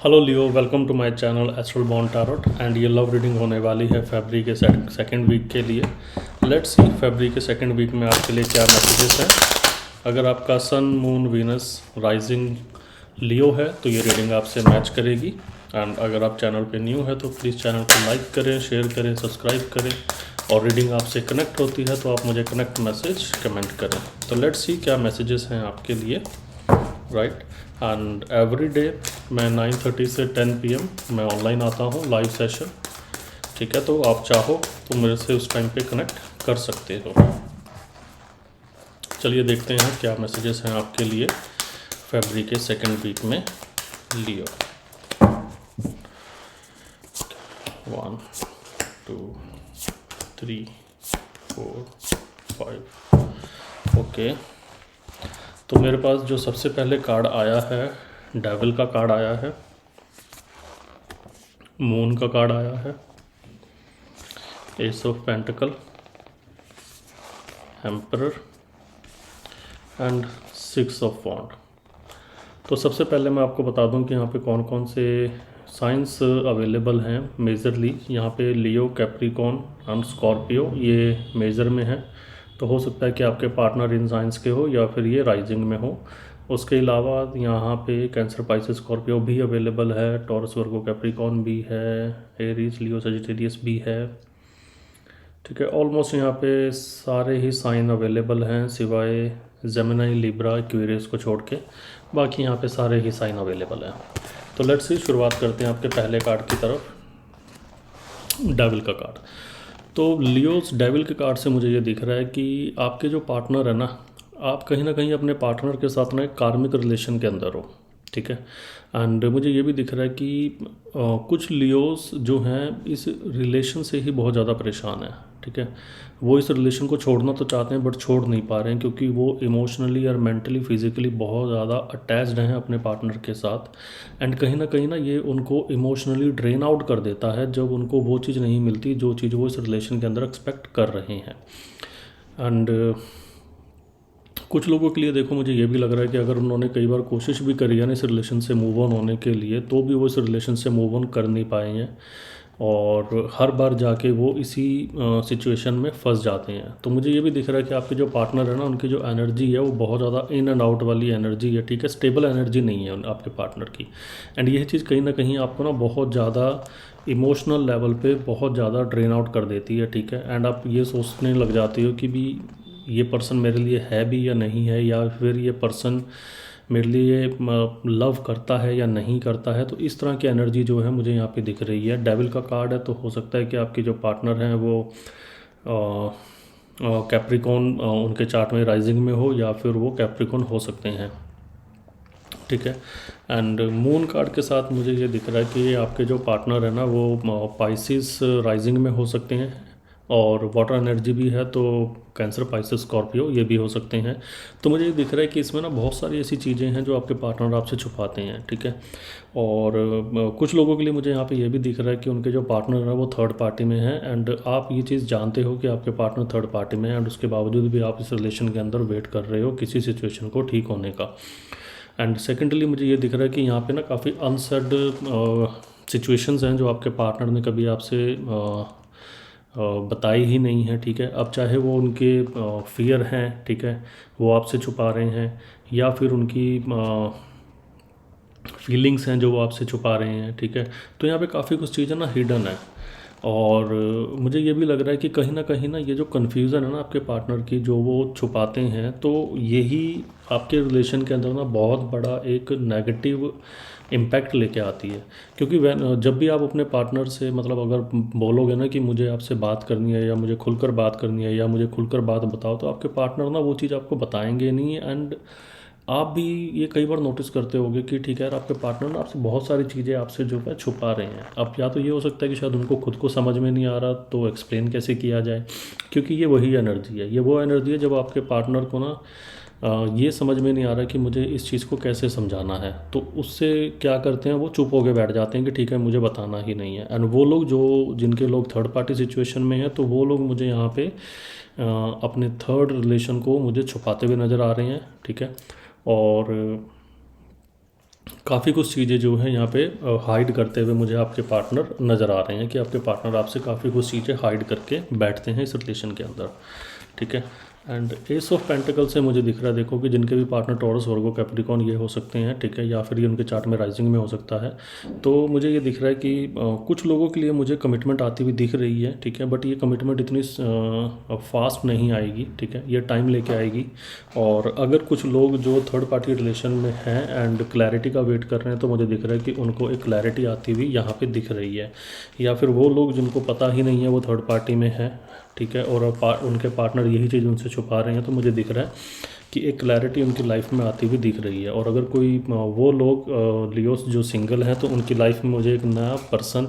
Hello Leo, welcome to my channel astral bond tarot. And ये love reading होने वाली है फरवरी के सेकंड वीक के लिए। लेट्स सी फरवरी के सेकंड वीक में आपके लिए क्या मैसेजेस हैं। अगर आपका सन, मून, वीनस, राइजिंग लियो है तो ये रीडिंग आपसे मैच करेगी। एंड अगर आप चैनल पे न्यू है तो प्लीज़ चैनल को लाइक करें, शेयर करें, सब्सक्राइब करें। और रीडिंग आपसे कनेक्ट होती है तो आप मुझे कनेक्ट मैसेज कमेंट करें। तो लेट्स सी क्या मैसेजेस हैं आपके लिए, राइट। एंड एवरी डे मैं 9:30 से 10 PM मैं ऑनलाइन आता हूँ, लाइव सेशन। ठीक है, तो आप चाहो तो मेरे से उस टाइम पे कनेक्ट कर सकते हो। चलिए देखते हैं क्या मैसेजेस हैं आपके लिए फरवरी के सेकंड वीक में लियो। 1 2 3 4 5। ओके, तो मेरे पास जो सबसे पहले कार्ड आया है, डेविल का कार्ड आया है, मून का कार्ड आया है, ace of pentacle, emperor and 6 of wand. तो सबसे पहले मैं आपको बता दूं कि यहाँ पे कौन कौन से साइंस अवेलेबल हैं मेजरली। यहाँ पे लियो, कैप्रिकॉर्न एंड स्कॉर्पियो ये मेजर में है। तो हो सकता है कि आपके पार्टनर इन साइंस के हो या फिर ये राइजिंग में हो। उसके अलावा यहाँ पे कैंसर, पाइसेस, स्कॉर्पियो भी अवेलेबल है, टॉरस, वर्गो, कैप्रिकॉर्न भी है, एरीज, लियो, सजिटेरियस भी है। ठीक है, ऑलमोस्ट यहाँ पे सारे ही साइन अवेलेबल हैं सिवाय जेमिनी, लिब्रा, एक्वेरियस को छोड़ के। बाकी यहाँ पे सारे ही साइन अवेलेबल हैं। तो लेट्स सी, शुरुआत करते हैं आपके पहले कार्ड की तरफ, डेविल का कार्ड। तो लियोस डेविल के कार्ड से मुझे ये दिख रहा है कि आपके जो पार्टनर है ना, आप कहीं ना कहीं अपने पार्टनर के साथ ना एक कार्मिक रिलेशन के अंदर हो। ठीक है, एंड मुझे ये भी दिख रहा है कि कुछ लियोस जो हैं इस रिलेशन से ही बहुत ज़्यादा परेशान है। ठीक है, वो इस रिलेशन को छोड़ना तो चाहते हैं बट छोड़ नहीं पा रहे हैं, क्योंकि वो इमोशनली और मेंटली, फिजिकली बहुत ज़्यादा अटैच्ड हैं अपने पार्टनर के साथ। एंड कहीं ना ये उनको इमोशनली ड्रेन आउट कर देता है जब उनको वो चीज़ नहीं मिलती जो चीज़ वो इस रिलेशन के अंदर एक्सपेक्ट कर रहे हैं। एंड कुछ लोगों के लिए देखो, मुझे ये भी लग रहा है कि अगर उन्होंने कई बार कोशिश भी करी है ना इस रिलेशन से मूव ऑन होने के लिए, तो भी वो इस रिलेशन से मूव ऑन कर नहीं पाए हैं और हर बार जाके वो इसी सिचुएशन में फंस जाते हैं। तो मुझे ये भी दिख रहा है कि आपके जो पार्टनर है ना, उनकी जो एनर्जी है वो बहुत ज़्यादा इन एंड आउट वाली एनर्जी है। ठीक है, स्टेबल एनर्जी नहीं है आपके पार्टनर की। एंड यह चीज़ कहीं ना कहीं आपको ना बहुत ज़्यादा इमोशनल लेवल पे बहुत ज़्यादा ड्रेन आउट कर देती है। ठीक है, एंड आप ये सोचने लग जाते हो कि भी ये पर्सन मेरे लिए है भी या नहीं है, या फिर ये पर्सन मेरे लिए लव करता है या नहीं करता है। तो इस तरह की एनर्जी जो है मुझे यहाँ पे दिख रही है। डेविल का कार्ड है, तो हो सकता है कि आपके जो पार्टनर हैं वो कैप्रिकॉन उनके चार्ट में राइजिंग में हो, या फिर वो कैप्रिकॉन हो सकते हैं। ठीक है, एंड मून कार्ड के साथ मुझे ये दिख रहा है कि आपके जो पार्टनर है ना वो पाइसिस राइजिंग में हो सकते हैं, और वाटर एनर्जी भी है तो कैंसर, पाइसेस, स्कॉर्पियो ये भी हो सकते हैं। तो मुझे ये दिख रहा है कि इसमें ना बहुत सारी ऐसी चीज़ें हैं जो आपके पार्टनर आपसे छुपाते हैं। ठीक है, और कुछ लोगों के लिए मुझे यहाँ पे ये भी दिख रहा है कि उनके जो पार्टनर है वो थर्ड पार्टी में है, एंड आप ये चीज़ जानते हो कि आपके पार्टनर थर्ड पार्टी में है, एंड उसके बावजूद भी आप इस रिलेशन के अंदर वेट कर रहे हो किसी सिचुएशन को ठीक होने का। एंड सेकेंडली मुझे ये दिख रहा है कि यहाँ पे ना काफ़ी अनसेड सिचुएशंस हैं जो आपके पार्टनर ने कभी आपसे बताई ही नहीं है। ठीक है, अब चाहे वो उनके फियर हैं, ठीक है, वो आपसे छुपा रहे हैं, या फिर उनकी फीलिंग्स हैं जो वो आपसे छुपा रहे हैं। ठीक है, तो यहाँ पे काफ़ी कुछ चीज़ें ना हिडन है। और मुझे ये भी लग रहा है कि कहीं ना ये जो कन्फ्यूज़न है ना आपके पार्टनर की, जो वो छुपाते हैं, तो यही आपके रिलेशन के अंदर ना बहुत बड़ा एक नेगेटिव इम्पैक्ट लेके आती है। क्योंकि जब भी आप अपने पार्टनर से मतलब अगर बोलोगे ना कि मुझे आपसे बात करनी है, या मुझे खुलकर बात करनी है, या मुझे खुलकर बात बताओ, तो आपके पार्टनर ना वो चीज़ आपको बताएंगे नहीं। एंड आप भी ये कई बार नोटिस करते होगे कि ठीक है यार, आपके पार्टनर ना आपसे बहुत सारी चीज़ें आपसे जो है छुपा रहे हैं। अब या तो ये हो सकता है कि शायद उनको खुद को समझ में नहीं आ रहा, तो एक्सप्लेन कैसे किया जाए, क्योंकि ये वही एनर्जी है, ये वो एनर्जी है जब आपके पार्टनर को ना ये समझ में नहीं आ रहा कि मुझे इस चीज़ को कैसे समझाना है, तो उससे क्या करते हैं, वो चुप होकर बैठ जाते हैं कि ठीक है मुझे बताना ही नहीं है। एंड वो लोग जो जिनके लोग थर्ड पार्टी सिचुएशन में हैं, तो वो लोग मुझे यहाँ पे अपने थर्ड रिलेशन को मुझे छुपाते हुए नज़र आ रहे हैं। ठीक है, और काफ़ी कुछ चीज़ें जो हैं यहाँ पे हाइड करते हुए मुझे आपके पार्टनर नज़र आ रहे हैं कि आपके पार्टनर आपसे काफ़ी कुछ चीज़ें हाइड करके बैठते हैं इस रिलेशन के अंदर, ठीक है। एंड एस ऑफ पेंटिकल से मुझे दिख रहा है, देखो कि जिनके भी पार्टनर टॉरस वर्गो कैप्रिकॉन ये हो सकते हैं, ठीक है, या फिर ये उनके चार्ट में राइजिंग में हो सकता है। तो मुझे ये दिख रहा है कि कुछ लोगों के लिए मुझे कमिटमेंट आती हुई दिख रही है, ठीक है, बट ये कमिटमेंट इतनी फास्ट नहीं आएगी, ठीक है, ये टाइम लेके आएगी। और अगर कुछ लोग जो थर्ड पार्टी रिलेशन में हैं एंड क्लैरिटी का वेट कर रहे हैं, तो मुझे दिख रहा है कि उनको एक क्लैरिटी आती हुई यहाँ पे दिख रही है। या फिर वो लोग जिनको पता ही नहीं है वो थर्ड पार्टी में है, ठीक है, और उनके पार्टनर यही चीज़ उनसे छुपा रहे हैं, तो मुझे दिख रहा है कि एक क्लैरिटी उनकी लाइफ में आती हुई दिख रही है। और अगर कोई वो लोग लियोस जो सिंगल हैं, तो उनकी लाइफ में मुझे एक नया पर्सन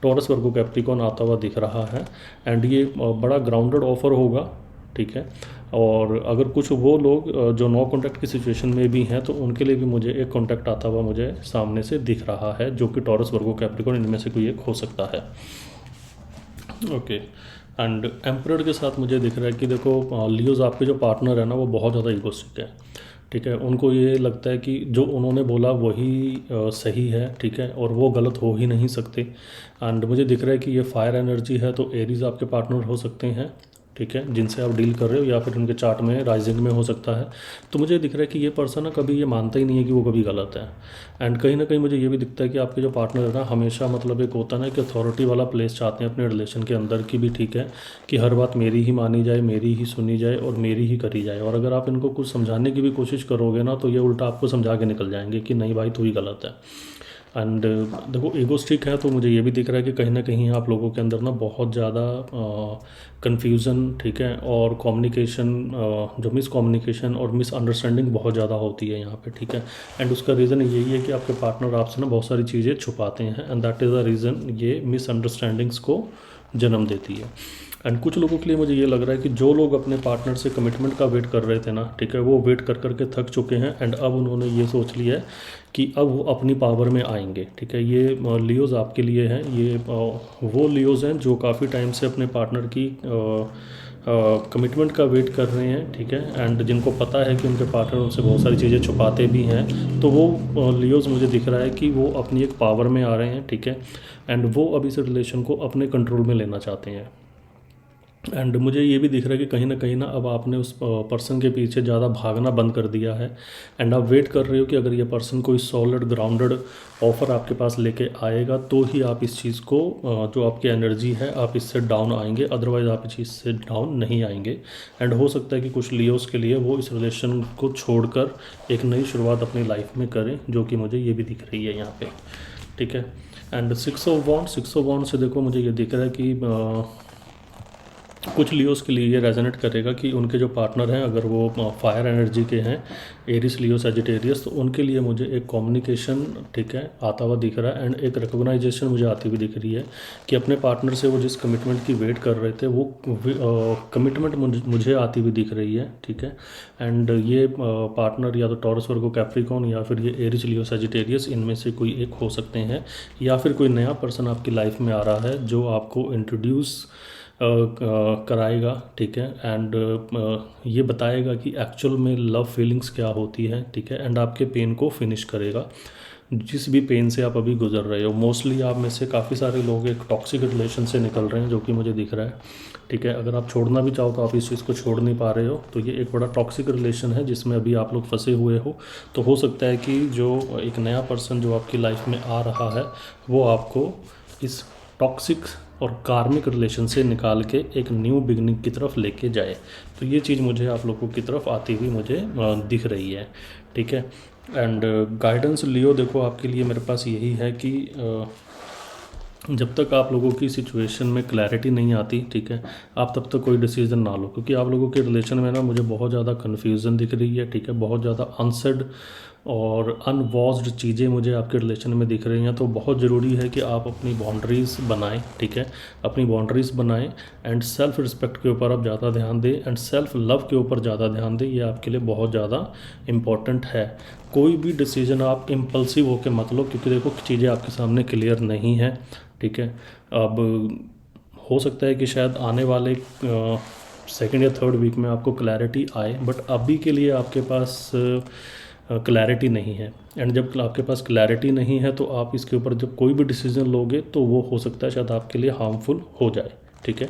टॉरस वर्गो कैप्रिकॉन आता हुआ दिख रहा है। एंड ये बड़ा ग्राउंडेड ऑफर होगा, ठीक है। और अगर कुछ वो लोग जो नो कॉन्टैक्ट की सिचुएशन में भी हैं, तो उनके लिए भी मुझे एक कॉन्टैक्ट आता हुआ मुझे सामने से दिख रहा है, जो कि टॉरस वर्गो कैप्रिकॉन इनमें से कोई एक हो सकता है। ओके। एंड एम्परर के साथ मुझे दिख रहा है कि देखो लियोज आपके जो पार्टनर है ना, वो बहुत ज़्यादा इगोस्टिक है, ठीक है। उनको ये लगता है कि जो उन्होंने बोला वही सही है, ठीक है, और वो गलत हो ही नहीं सकते। एंड मुझे दिख रहा है कि ये फायर एनर्जी है, तो एरीज आपके पार्टनर हो सकते हैं, ठीक है, जिनसे आप डील कर रहे हो, या फिर उनके चार्ट में राइजिंग में हो सकता है। तो मुझे दिख रहा है कि ये पर्सन ना कभी ये मानता ही नहीं है कि वो कभी गलत है। एंड कहीं ना कहीं मुझे ये भी दिखता है कि आपके जो पार्टनर है ना, हमेशा मतलब एक होता है ना कि अथॉरिटी वाला प्लेस चाहते हैं अपने रिलेशन के अंदर की भी, ठीक है, कि हर बात मेरी ही मानी जाए, मेरी ही सुनी जाए और मेरी ही करी जाए। और अगर आप इनको कुछ समझाने की भी कोशिश करोगे ना, तो ये उल्टा आपको समझा के निकल जाएंगे कि नहीं भाई तू ही गलत है। एंड देखो ईगोस्टिक है, तो मुझे ये भी दिख रहा है कि कहीं ना कहीं आप लोगों के अंदर ना बहुत ज़्यादा कन्फ्यूज़न, ठीक है, और कम्युनिकेशन जो मिसकम्युनिकेशन और मिसअंडरस्टैंडिंग बहुत ज़्यादा होती है यहाँ पे, ठीक है। एंड उसका रीज़न यही है कि आपके पार्टनर आपसे ना बहुत सारी चीज़ें छुपाते हैं, and that is the reason ये मिसअंडरस्टैंडिंग्स को जन्म देती है। एंड कुछ लोगों के लिए मुझे ये लग रहा है कि जो लोग अपने पार्टनर से कमिटमेंट का वेट कर रहे थे ना, ठीक है, वो वेट कर करके थक चुके हैं, एंड अब उन्होंने ये सोच लिया है कि अब वो अपनी पावर में आएंगे, ठीक है। ये लियोज़ आपके लिए हैं, ये वो लियोज़ हैं जो काफ़ी टाइम से अपने पार्टनर की कमिटमेंट का वेट कर रहे हैं, ठीक है, एंड जिनको पता है कि उनके पार्टनर उनसे बहुत सारी चीज़ें छुपाते भी हैं। तो वो लियोज़ मुझे दिख रहा है कि वो अपनी एक पावर में आ रहे हैं, ठीक है, एंड वो अब इस रिलेशन को अपने कंट्रोल में लेना चाहते हैं। एंड मुझे ये भी दिख रहा है कि कहीं ना अब आपने उस पर्सन के पीछे ज़्यादा भागना बंद कर दिया है, एंड आप वेट कर रहे हो कि अगर ये पर्सन कोई सॉलिड ग्राउंडेड ऑफर आपके पास लेके आएगा, तो ही आप इस चीज़ को जो आपकी एनर्जी है आप इससे डाउन आएंगे, अदरवाइज़ आप इस चीज़ से डाउन नहीं आएंगे। एंड हो सकता है कि कुछ लियोस के लिए वो इस रिलेशन को छोड़कर एक नई शुरुआत अपनी लाइफ में करें, जो कि मुझे ये भी दिख रही है यहाँ पे, ठीक है। एंड सिक्स ऑफ वॉन्ड से देखो मुझे ये दिख रहा है कि कुछ लियोस के लिए ये रेजोनेट करेगा कि उनके जो पार्टनर हैं अगर वो फायर एनर्जी के हैं, एरिस लियो सजिटेरियस, तो उनके लिए मुझे एक कम्युनिकेशन, ठीक है, आता हुआ दिख रहा है, एंड एक रिकॉग्नाइजेशन मुझे आती हुई दिख रही है कि अपने पार्टनर से वो जिस कमिटमेंट की वेट कर रहे थे वो कमिटमेंट मुझे आती हुई दिख रही है, ठीक है। एंड ये पार्टनर या तो टॉरस वर्गो कैप्रिकॉन या फिर ये एरिस लियो सजिटेरियस, इनमें से कोई एक हो सकते हैं, या फिर कोई नया पर्सन आपकी लाइफ में आ रहा है जो आपको इंट्रोड्यूस कराएगा, ठीक है, एंड ये बताएगा कि एक्चुअल में लव फीलिंग्स क्या होती है, ठीक है, एंड आपके पेन को फिनिश करेगा, जिस भी पेन से आप अभी गुजर रहे हो। मोस्टली आप में से काफ़ी सारे लोग एक टॉक्सिक रिलेशन से निकल रहे हैं, जो कि मुझे दिख रहा है, ठीक है। अगर आप छोड़ना भी चाहो तो आप इस चीज़ को छोड़ नहीं पा रहे हो, तो ये एक बड़ा टॉक्सिक रिलेशन है जिसमें अभी आप लोग फंसे हुए हो। तो हो सकता है कि जो एक नया पर्सन जो आपकी लाइफ में आ रहा है, वो आपको इस टॉक्सिक और कार्मिक रिलेशन से निकाल के एक न्यू बिगनिंग की तरफ लेके जाए। तो ये चीज़ मुझे आप लोगों की तरफ आती हुई मुझे दिख रही है, ठीक है। एंड गाइडेंस लियो देखो आपके लिए मेरे पास यही है कि जब तक आप लोगों की सिचुएशन में क्लैरिटी नहीं आती, ठीक है, आप तब तक कोई डिसीजन ना लो, क्योंकि आप लोगों के रिलेशन में ना मुझे बहुत ज़्यादा कन्फ्यूज़न दिख रही है, ठीक है, बहुत ज़्यादा अनसेड और अनवॉस्ड चीज़ें मुझे आपके रिलेशन में दिख रही हैं। तो बहुत ज़रूरी है कि आप अपनी बाउंड्रीज़ बनाएं, ठीक है, अपनी बाउंड्रीज़ बनाएं, एंड सेल्फ रिस्पेक्ट के ऊपर आप ज़्यादा ध्यान दें, एंड सेल्फ लव के ऊपर ज़्यादा ध्यान दें। ये आपके लिए बहुत ज़्यादा इम्पॉर्टेंट है। कोई भी डिसीजन आप इम्पल्सिव होकर मत लो, क्योंकि देखो चीज़ें आपके सामने क्लियर नहीं है, ठीक है। अब हो सकता है कि शायद आने वाले सेकेंड या थर्ड वीक में आपको क्लैरिटी आए, बट अभी के लिए आपके पास क्लैरिटी नहीं है। एंड जब आपके पास क्लैरिटी नहीं है तो आप इसके ऊपर जब कोई भी डिसीजन लोगे तो वो हो सकता है शायद आपके लिए हार्मफुल हो जाए। ठीक है,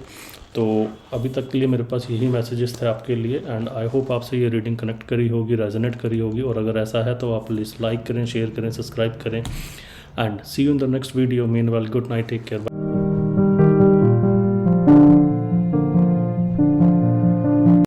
तो अभी तक के लिए मेरे पास यही मैसेजेस थे आपके लिए। एंड आई होप आपसे ये रीडिंग कनेक्ट करी होगी, रेजोनेट करी होगी। और अगर ऐसा है तो आप प्लीज़ लाइक करें, शेयर करें, सब्सक्राइब करें। And see you in the next video. Meanwhile good night, take care.